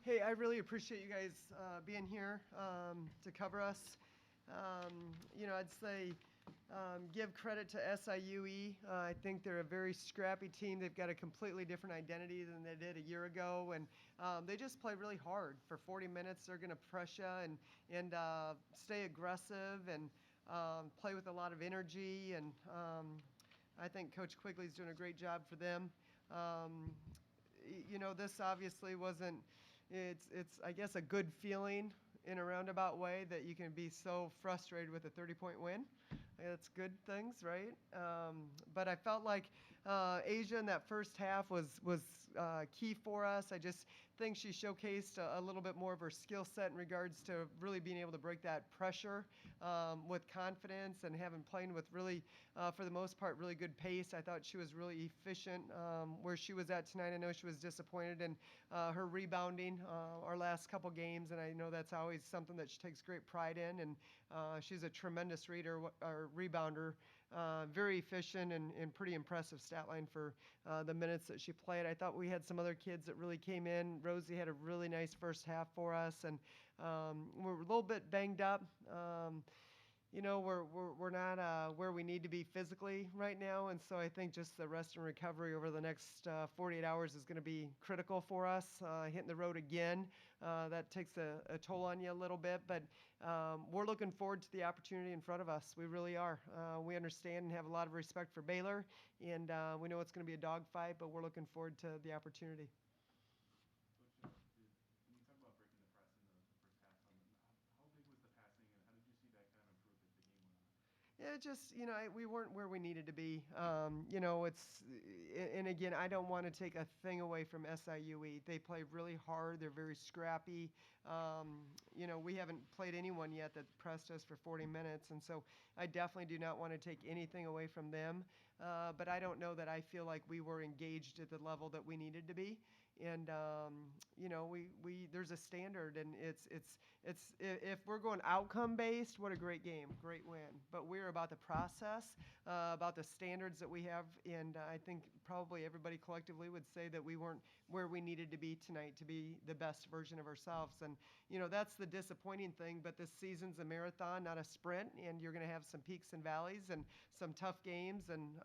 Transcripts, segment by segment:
Hey, I really appreciate you guys being here to cover us. I'd say give credit to SIUE. I think they're a very scrappy team. They've got a completely different identity than they did a year ago, and they just play really hard. For 40 minutes, they're going to press you and stay aggressive and play with a lot of energy. And I think Coach Quigley's doing a great job for them. Um, this obviously wasn't. It's I guess a good feeling in a roundabout way that you can be so frustrated with a 30-point win. That's good things, right? But I felt like Asia in that first half was key for us. I just think she showcased a little bit more of her skill set in regards to really being able to break that pressure with confidence and having playing with really, for the most part, really good pace. I thought she was really efficient where she was at tonight. I know she was disappointed in her rebounding our last couple games, and I know that's always something that she takes great pride in. And she's a tremendous reader or rebounder, very efficient and pretty impressive stat line for the minutes that she played. I thought we had some other kids that really came in. Rosie had a really nice first half for us, and we're a little bit banged up. We're not where we need to be physically right now, and so I think just the rest and recovery over the next 48 hours is going to be critical for us. Hitting the road again, that takes a toll on you a little bit, but we're looking forward to the opportunity in front of us. We really are. We understand and have a lot of respect for Baylor, and we know it's going to be a dogfight, but we're looking forward to the opportunity. Coach, when you talk about breaking the press in the first half, how big was the passing, and how did you see that kind of improve as the game went on? Yeah, just we weren't where we needed to be. And again, I don't want to take a thing away from SIUE. They play really hard. They're very scrappy. We haven't played anyone yet that pressed us for 40 minutes, and so I definitely do not want to take anything away from them. But I don't know that I feel like we were engaged at the level that we needed to be. And we there's a standard, and it's if we're going outcome based, what a great game, great win. But we're about the process, about the standards that we have, and I think probably everybody collectively would say that we weren't where we needed to be tonight to be the best version of ourselves. And that's the disappointing thing. But this season's a marathon, not a sprint, and you're going to have some peaks and valleys and some tough games and.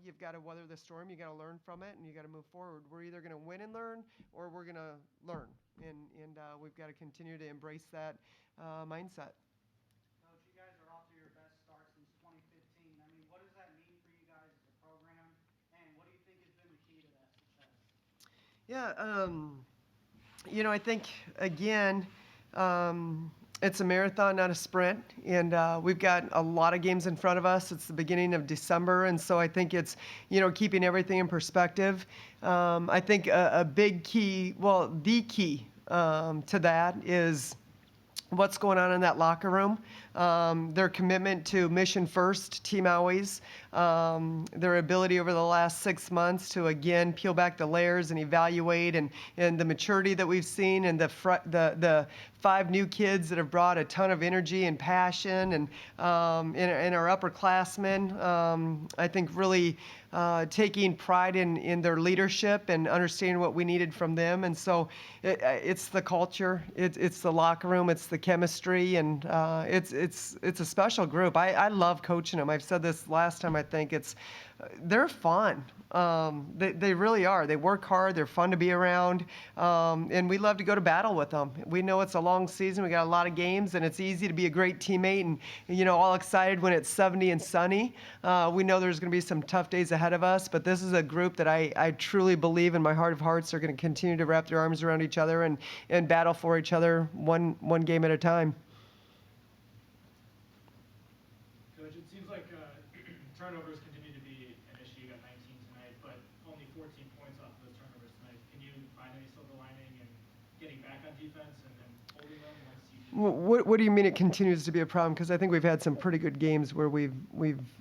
You've got to weather the storm. You got to learn from it, and you got to move forward. We're either going to win and learn, or we're going to learn, and we've got to continue to embrace that mindset. Coach, you guys are off to your best start since 2015. I mean, what does that mean for you guys as a program, and what do you think has been the key to that success? Yeah, I think again, it's a marathon, not a sprint, and we've got a lot of games in front of us. It's the beginning of December, and so I think it's keeping everything in perspective. I think a big key, well, the key to that is what's going on in that locker room, their commitment to mission first, team always, their ability over the last 6 months to again peel back the layers and evaluate, and the maturity that we've seen, and the 5 new kids that have brought a ton of energy and passion, and in our upperclassmen, I think really taking pride in their leadership and understanding what we needed from them. And so it's the culture, it's the locker room, it's the chemistry, and it's a special group. I love coaching them. I've said this last time. I think they're fun. They really are. They work hard. They're fun to be around, and we love to go to battle with them. We know it's a long season. We got a lot of games, and it's easy to be a great teammate and all excited when it's 70 and sunny. We know there's going to be some tough days ahead of us, but this is a group that I truly believe in my heart of hearts are going to continue to wrap their arms around each other and battle for each other one game at a time. Coach, it seems like turnovers continue to be an issue. You got 19 tonight, but only 14 points off those turnovers tonight. Can you find any silver lining in getting back on defense and then holding them once you? What do you mean it continues to be a problem? Because I think we've had some pretty good games where we've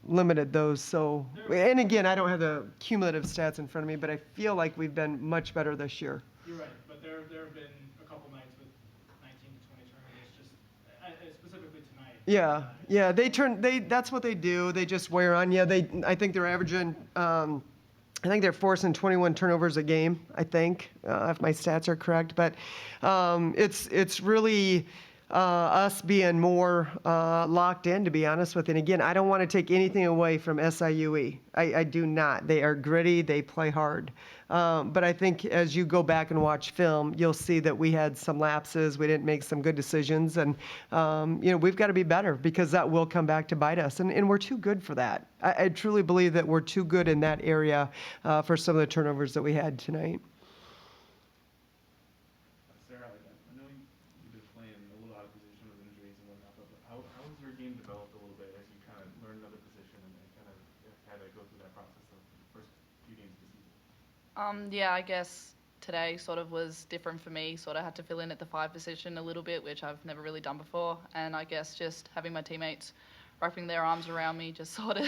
limited those. So, and again, I don't have the cumulative stats in front of me, but I feel like we've been much better this year. You're right, but there have been a couple nights with 19 to 20 turnovers, just specifically tonight. Yeah. That's what they do. They just wear on you. I think they're averaging I think they're forcing 21 turnovers a game, I think, if my stats are correct. But it's really us being more locked in, to be honest with you. And again, I don't want to take anything away from SIUE. I do not. They are gritty. They play hard. But I think as you go back and watch film, you'll see that we had some lapses. We didn't make some good decisions. And, we've got to be better because that will come back to bite us. And we're too good for that. I truly believe that we're too good in that area for some of the turnovers that we had tonight. Sarah, I know you've been playing a little out of position with injuries and whatnot, but how has your game developed a little bit as you kind of learned another position and kind of had to go through that process of the first few games of the season? Yeah, I guess today sort of was different for me. Sort of had to fill in at the 5 position a little bit, which I've never really done before. And I guess just having my teammates wrapping their arms around me, just sort of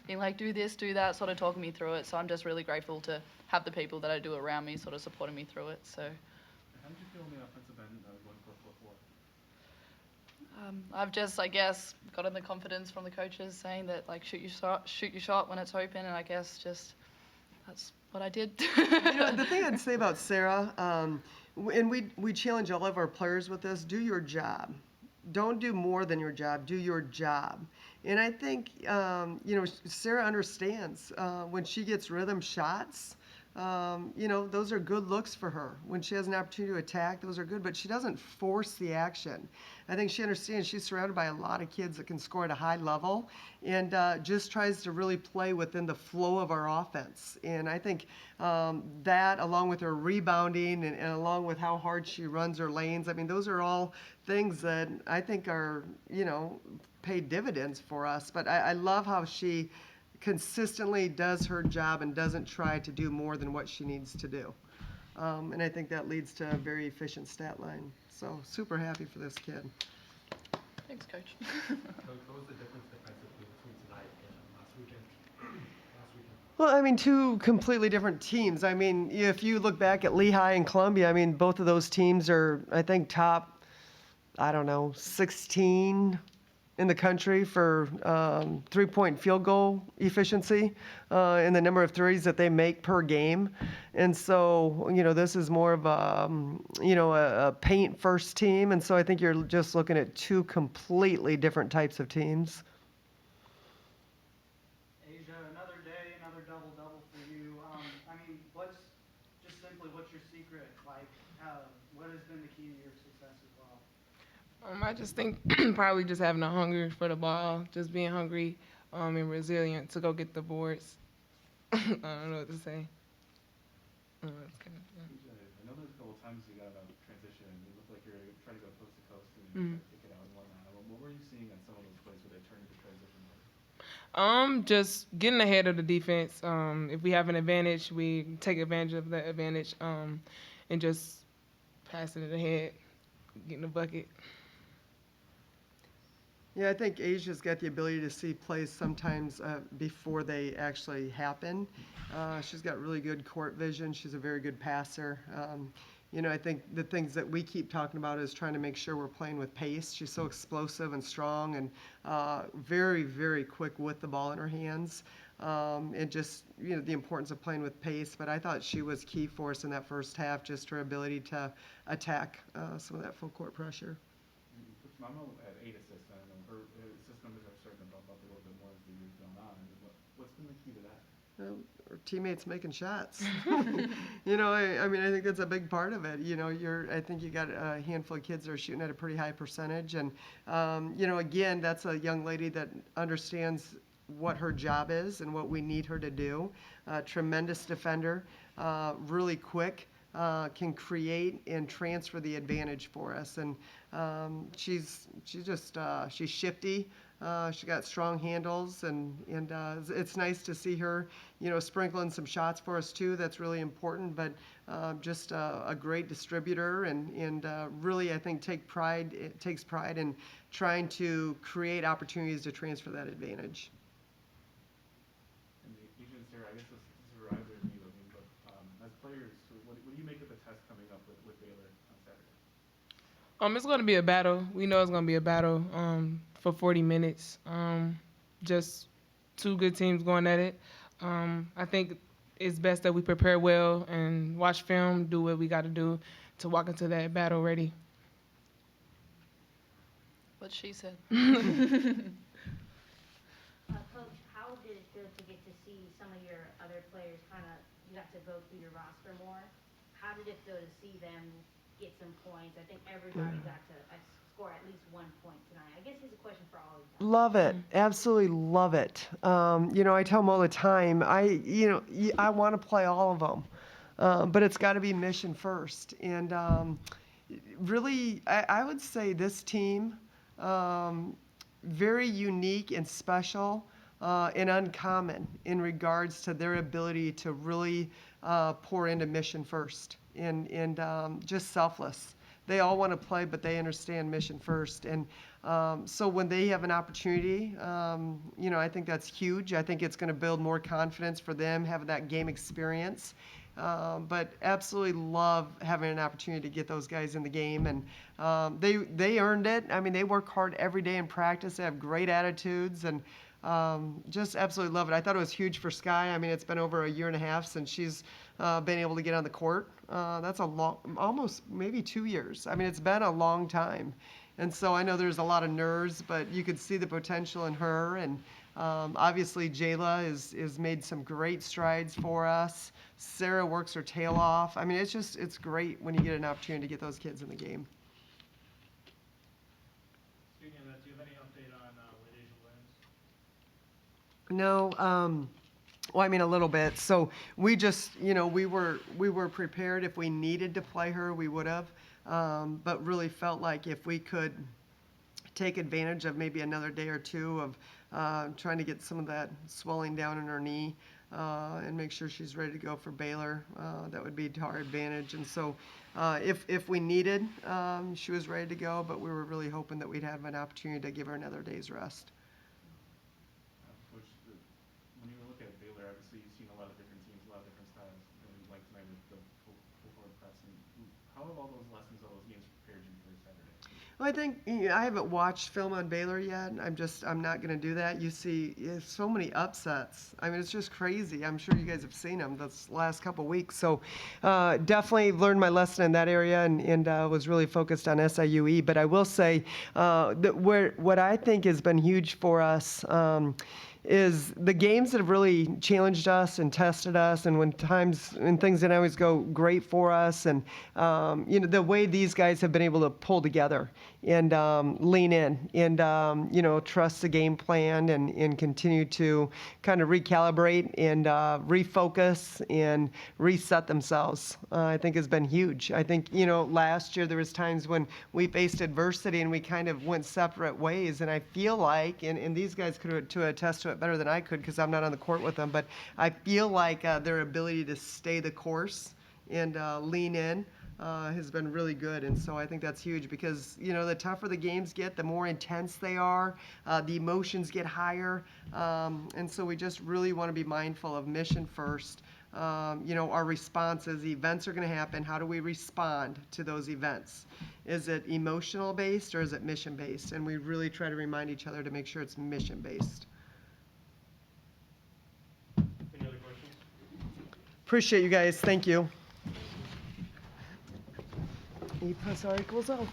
being like, do this, do that, sort of talking me through it. So I'm just really grateful to have the people that I do around me sort of supporting me through it. So How did you feel on the offensive end going 4-4-4? I've just, I guess, gotten the confidence from the coaches saying that, like, shoot your shot when it's open. And I guess just that's what I did. The thing I'd say about Sarah, and we challenge all of our players with this: do your job. Don't do more than your job. Do your job. And I think, Sarah understands when she gets rhythm shots. Those are good looks for her. When she has an opportunity to attack, those are good, but she doesn't force the action. I think she understands she's surrounded by a lot of kids that can score at a high level and just tries to really play within the flow of our offense. And I think that, along with her rebounding and along with how hard she runs her lanes, I mean, those are all things that I think are, pay dividends for us. But I love how she consistently does her job and doesn't try to do more than what she needs to do. And I think that leads to a very efficient stat line. So super happy for this kid. Thanks, Coach. What was the difference defensively between tonight and last weekend? Well, I mean, two completely different teams. I mean, if you look back at Lehigh and Columbia, I mean, both of those teams are, I think, top, 16 in the country for three-point field goal efficiency in the number of threes that they make per game. And so, this is more of a paint-first team. And so I think you're just looking at two completely different types of teams. Asia, another day, another double-double for you. What's your secret? What has been the key to your success as well? I just think probably just having a hunger for the ball, just being hungry and resilient to go get the boards. I don't know what to say. I know there's a couple of times you got a transition and you look like you're trying to go coast to coast and kick it out and whatnot. What were you seeing on some of those plays where they turned into transition? Just getting ahead of the defense. If we have an advantage, we take advantage of that advantage and just passing it ahead, getting the bucket. Yeah, I think Asia's got the ability to see plays sometimes before they actually happen. She's got really good court vision. She's a very good passer. I think the things that we keep talking about is trying to make sure we're playing with pace. She's so explosive and strong and very, very quick with the ball in her hands. And just, the importance of playing with pace. But I thought she was key for us in that first half, just her ability to attack some of that full court pressure. Mamo at 8 assists. I know her assist numbers are starting to bump up a little bit more as the years go on. What's been the key to that? Our teammates making shots. I think that's a big part of it. I think you got a handful of kids that are shooting at a pretty high percentage. And, again, that's a young lady that understands what her job is and what we need her to do. Tremendous defender, really quick. Can create and transfer the advantage for us, and she's shifty. She got strong handles, and it's nice to see her, sprinkling some shots for us too. That's really important. But just a great distributor, and really I think takes pride in trying to create opportunities to transfer that advantage. And Asia and Sarah, I guess this is for either of you. But as players, what do you make of the test coming up with Baylor on Saturday? It's going to be a battle. We know it's going to be a battle for 40 minutes. Just two good teams going at it. I think it's best that we prepare well and watch film, do what we got to do to walk into that battle ready. What she said. Coach, how did it feel to get to see some of your other players you got to go through your roster more? How did it feel to see them get some points? I think everybody got to score at least 1 point tonight. I guess here's a question for all of you. Love it. Absolutely love it. I tell them all the time, I want to play all of them, but it's got to be mission first. And really, I would say this team, very unique and special and uncommon in regards to their ability to really pour into mission first and just selfless. They all want to play, but they understand mission first. And so when they have an opportunity, I think that's huge. I think it's going to build more confidence for them, having that game experience. But absolutely love having an opportunity to get those guys in the game. And they earned it. I mean, they work hard every day in practice. They have great attitudes and just absolutely love it. I thought it was huge for Sky. I mean, it's been over a year and a half since she's been able to get on the court. That's a long, almost maybe 2 years. I mean, it's been a long time. And so I know there's a lot of nerves, but you could see the potential in her. And obviously, Jayla has made some great strides for us. Sarah works her tail off. I mean, it's great when you get an opportunity to get those kids in the game. Speaking of that, do you have any update on Ladeja Williams? No, well, I mean, a little bit. So we just, we were prepared. If we needed to play her, we would have. But really felt like if we could take advantage of maybe another day or two of trying to get some of that swelling down in her knee and make sure she's ready to go for Baylor, that would be to our advantage. And so if we needed, she was ready to go, but we were really hoping that we'd have an opportunity to give her another day's rest. Coach, when you look at Baylor, obviously you've seen a lot of different teams, a lot of different styles, and like tonight with the full forward press. And how have all those lessons, all those games prepared you for Saturday? Well, I think I haven't watched film on Baylor yet. I'm not going to do that. You see so many upsets. I mean, it's just crazy. I'm sure you guys have seen them this last couple weeks. So definitely learned my lesson in that area and was really focused on SIUE. But I will say that what I think has been huge for us is the games that have really challenged us and tested us, and when things didn't always go great for us, and the way these guys have been able to pull together and lean in and trust the game plan and continue to kind of recalibrate and refocus and reset themselves, I think has been huge. I think last year there was times when we faced adversity and we kind of went separate ways, and I feel like and these guys could to attest to it better than I could because I'm not on the court with them, but I feel like their ability to stay the course and lean in has been really good. And so I think that's huge because, the tougher the games get, the more intense they are, the emotions get higher. And so we just really want to be mindful of mission first. Our responses, events are going to happen. How do we respond to those events? Is it emotional based or is it mission based? And we really try to remind each other to make sure it's mission based. Any other questions? Appreciate you guys. Thank you. E plus R equals O.